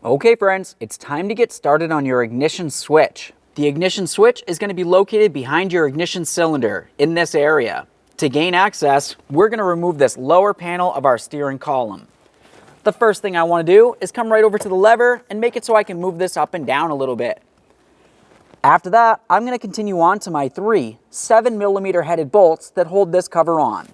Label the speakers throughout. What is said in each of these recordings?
Speaker 1: Okay friends, it's time to get started on your ignition switch. The ignition switch is going to be located behind your ignition cylinder in this area. To gain access, we're going to remove this lower panel of our steering column. The first thing I want to do is come right over to the lever and make it so I can move this up and down a little bit. After that, I'm going to continue on to my three 7mm headed bolts that hold this cover on.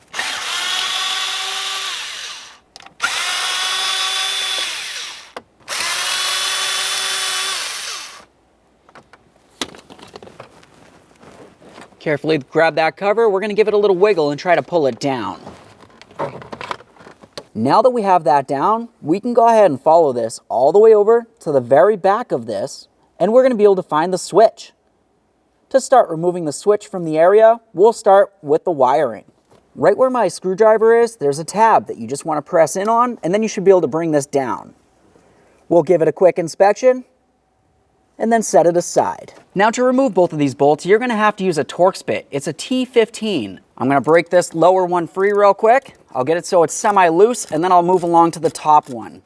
Speaker 1: Carefully grab that cover. We're going to give it a little wiggle and try to pull it down. Now that we have that down, we can go ahead and follow this all the way over to the very back of this, and we're going to be able to find the switch. To start removing the switch from the area, we'll start with the wiring. Right where my screwdriver is, there's a tab that you just want to press in on, and then you should be able to bring this down. We'll give it a quick inspection and then set it aside. Now to remove both of these bolts, you're going to have to use a Torx bit. It's a T15. I'm going to break this lower one free real quick. I'll get it so it's semi-loose, and then I'll move along to the top one.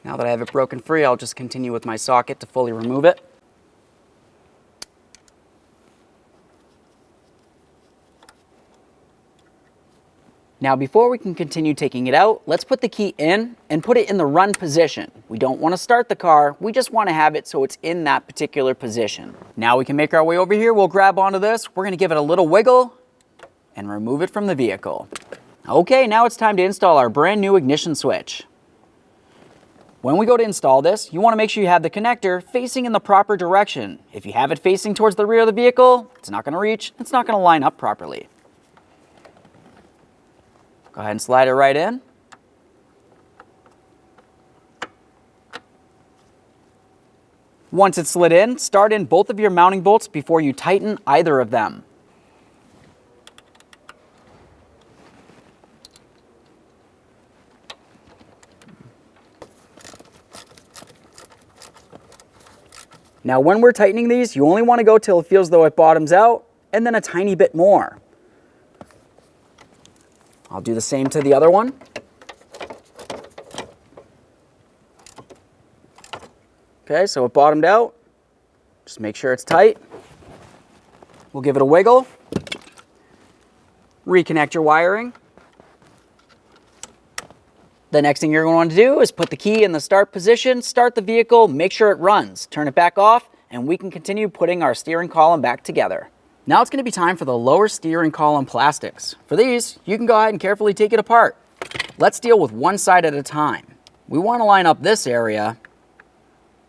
Speaker 1: Now that I have it broken free, I'll just continue with my socket to fully remove it. Now before we can continue taking it out, let's put the key in and put it in the run position. We don't want to start the car, we just want to have it so it's in that particular position. Now we can make our way over here, we'll grab onto this, we're going to give it a little wiggle and remove it from the vehicle. Okay, now it's time to install our brand new ignition switch. When we go to install this, you want to make sure you have the connector facing in the proper direction. If you have it facing towards the rear of the vehicle, it's not going to reach, it's not going to line up properly. Go ahead and slide it right in. Once it's slid in, start in both of your mounting bolts before you tighten either of them. Now when we're tightening these, you only want to go till it feels though it bottoms out, and then a tiny bit more. I'll do the same to the other one. Okay, so it bottomed out. Just make sure it's tight. We'll give it a wiggle. Reconnect your wiring. The next thing you're going to want to do is put the key in the start position, start the vehicle, make sure it runs, turn it back off, and we can continue putting our steering column back together. Now it's going to be time for the lower steering column plastics. For these, you can go ahead and carefully take it apart. Let's deal with one side at a time. We want to line up this area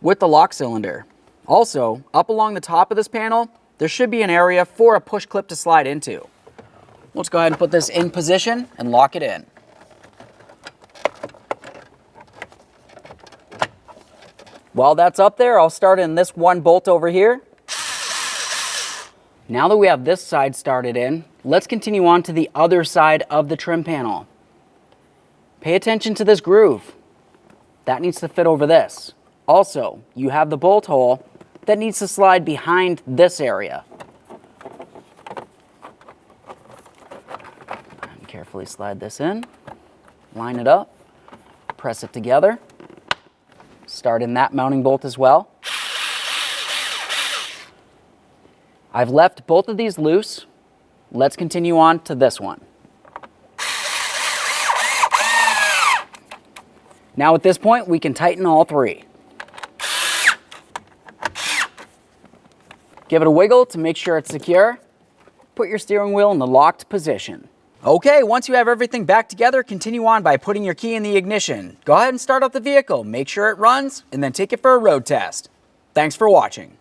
Speaker 1: with the lock cylinder. Also, up along the top of this panel, there should be an area for a push clip to slide into. Let's go ahead and put this in position and lock it in. While that's up there, I'll start in this one bolt over here. Now that we have this side started in, let's continue on to the other side of the trim panel. Pay attention to this groove. That needs to fit over this. Also, you have the bolt hole that needs to slide behind this area. And carefully slide this in, line it up, press it together. Start in that mounting bolt as well. I've left both of these loose. Let's continue on to this one. Now at this point, we can tighten all three. Give it a wiggle to make sure it's secure. Put your steering wheel in the locked position. Okay, once you have everything back together, continue on by putting your key in the ignition. Go ahead and start up the vehicle, make sure it runs, and then take it for a road test. Thanks for watching.